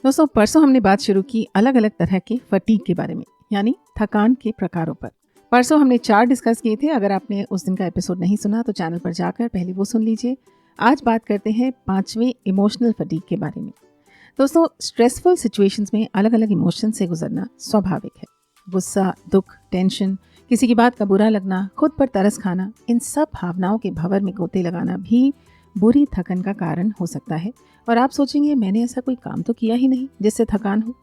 दोस्तों, परसों हमने बात शुरू की अलग अलग तरह के फटीग के बारे में, यानी थकान के प्रकारों पर। परसों हमने 4 डिस्कस किए थे। अगर आपने उस दिन का एपिसोड नहीं सुना तो चैनल पर जाकर पहले वो सुन लीजिए। आज बात करते हैं 5वें इमोशनल फटीग के बारे में। दोस्तों, स्ट्रेसफुल सिचुएशंस में अलग अलग इमोशन से गुजरना स्वाभाविक है। गुस्सा, दुख, टेंशन, किसी की बात का बुरा लगना, खुद पर तरस खाना, इन सब भावनाओं के भंवर में गोते लगाना भी बुरी थकन का कारण हो सकता है। और आप सोचेंगे, मैंने ऐसा कोई काम तो किया ही नहीं जिससे थकान हो।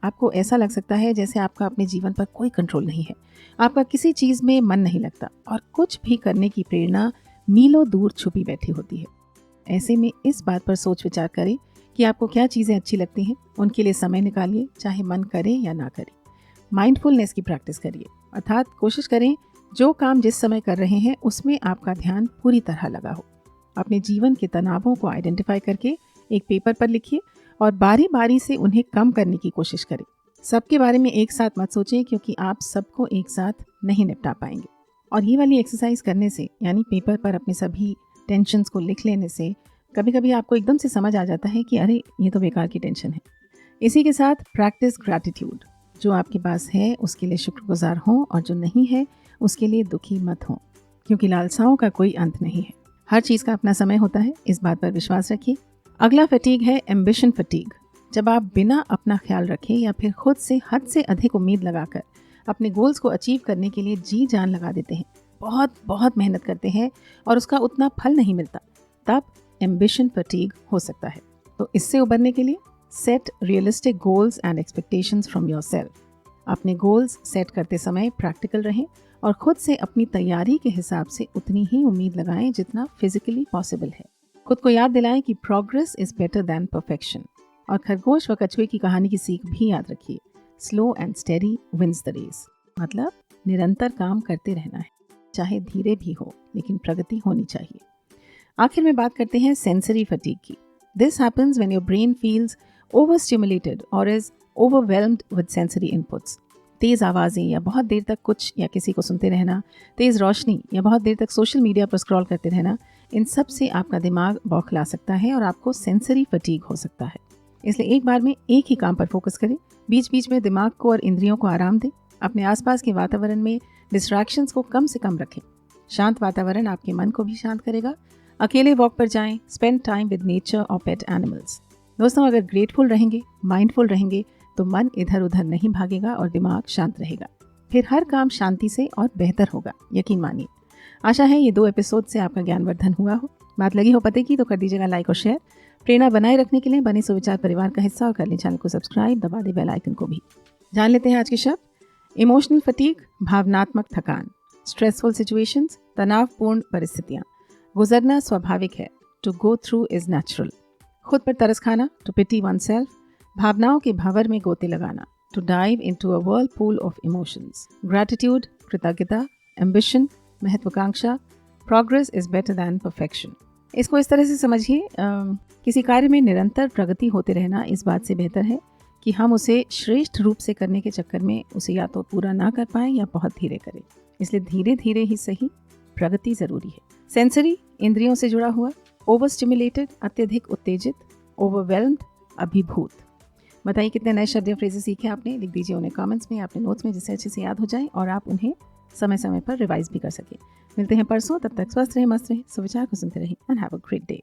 आपको ऐसा लग सकता है जैसे आपका अपने जीवन पर कोई कंट्रोल नहीं है, आपका किसी चीज़ में मन नहीं लगता और कुछ भी करने की प्रेरणा मीलों दूर छुपी बैठी होती है। ऐसे में इस बात पर सोच विचार करें कि आपको क्या चीज़ें अच्छी लगती हैं, उनके लिए समय निकालिए, चाहे मन करे या ना करे। माइंडफुलनेस की प्रैक्टिस करिए, अर्थात कोशिश करें जो काम जिस समय कर रहे हैं उसमें आपका ध्यान पूरी तरह लगा हो। अपने जीवन के तनावों को आइडेंटिफाई करके एक पेपर पर लिखिए और बारी बारी से उन्हें कम करने की कोशिश करें। सबके बारे में एक साथ मत सोचें, क्योंकि आप सबको एक साथ नहीं निपटा पाएंगे। और ये वाली एक्सरसाइज करने से, यानी पेपर पर अपने सभी टेंशन्स को लिख लेने से, कभी कभी आपको एकदम से समझ आ जाता है कि अरे, ये तो बेकार की टेंशन है। इसी के साथ प्रैक्टिस ग्रैटिट्यूड। जो आपके पास है उसके लिए शुक्रगुजार हो और जो नहीं है उसके लिए दुखी मत हो, क्योंकि लालसाओं का कोई अंत नहीं है। हर चीज़ का अपना समय होता है, इस बात पर विश्वास रखिए। अगला फटीग है एम्बिशन फटीग। जब आप बिना अपना ख्याल रखे या फिर खुद से हद से अधिक उम्मीद लगाकर अपने गोल्स को अचीव करने के लिए जी जान लगा देते हैं, बहुत बहुत मेहनत करते हैं और उसका उतना फल नहीं मिलता, तब एम्बिशन फटीग हो सकता है। तो इससे उबरने के लिए set realistic goals and expectations from yourself. अपने गोल्स सेट करते समय प्रैक्टिकल रहें और खुद से अपनी तैयारी के हिसाब से उतनी ही उम्मीद लगाएं जितना फिजिकली पॉसिबल है। खुद को याद दिलाएं कि progress is better than perfection. और खरगोश व कछुए की कहानी की सीख भी याद रखिए, slow and steady wins the race. मतलब निरंतर काम करते रहना है, चाहे धीरे भी हो, लेकिन प्रगति होनी चाहिए। आखिर में बात करते हैं सेंसरी फटीग की। This happens when your brain feels over stimulated और is overwhelmed with sensory inputs. तेज़ आवाज़ें या बहुत देर तक कुछ या किसी को सुनते रहना, तेज़ रोशनी या बहुत देर तक सोशल मीडिया पर स्क्रॉल करते रहना, इन सब से आपका दिमाग बौखला सकता है और आपको सेंसरी फटीग हो सकता है। इसलिए एक बार में एक ही काम पर फोकस करें, बीच बीच में दिमाग को और इंद्रियों को आराम दें। अपने आसपास के वातावरण में डिस्ट्रैक्शंस को कम से कम रखें। शांत वातावरण आपके मन को भी शांत करेगा। अकेले वॉक पर जाएं, स्पेंड टाइम विद नेचर और पेट एनिमल्स। दोस्तों, अगर ग्रेटफुल रहेंगे, माइंडफुल रहेंगे, तो मन इधर उधर नहीं भागेगा और दिमाग शांत रहेगा। फिर हर काम शांति से और बेहतर होगा, यकीन मानिए। आशा है ये 2 एपिसोड से आपका ज्ञानवर्धन हुआ हो। बात लगी हो पते की तो कर दीजिएगा लाइक और शेयर। प्रेरणा बनाए रखने के लिए बने सुविचार परिवार का हिस्सा और कर लें चैनल को सब्सक्राइब, दबा दे बेल आइकन को भी। जान लेते हैं आज के शब्द। इमोशनल फटीग, भावनात्मक थकान। स्ट्रेसफुल सिचुएशंस, तनावपूर्ण परिस्थितियाँ। गुजरना स्वाभाविक है, to go through is natural. खुद पर तरस खाना, टू पिटी वन सेल्फ। भावनाओं के भंवर में गोते लगाना, to dive into a whirlpool of emotions. Gratitude, कृतज्ञता। एम्बिशन, महत्वाकांक्षा। Progress is better than perfection. इसको इस तरह से समझिए, किसी कार्य में निरंतर प्रगति होते रहना इस बात से बेहतर है कि हम उसे श्रेष्ठ रूप से करने के चक्कर में उसे या तो पूरा ना कर पाएं या बहुत धीरे करें। इसलिए धीरे धीरे ही सही, प्रगति जरूरी है। सेंसरी, इंद्रियों से जुड़ा हुआ। ओवर स्टिमुलेटेड, अत्यधिक उत्तेजित। ओवरवेल्म्ड, अभिभूत। बताइए कितने नए शब्द या फ्रेजेस सीखे आपने। लिख दीजिए उन्हें कमेंट्स में या अपने नोट्स में, जिससे अच्छे से याद हो जाए और आप उन्हें समय समय पर रिवाइज भी कर सकें। मिलते हैं परसों, तब तक स्वस्थ रहें, मस्त रहें, सुविचार को सुनते रहें and have a great day.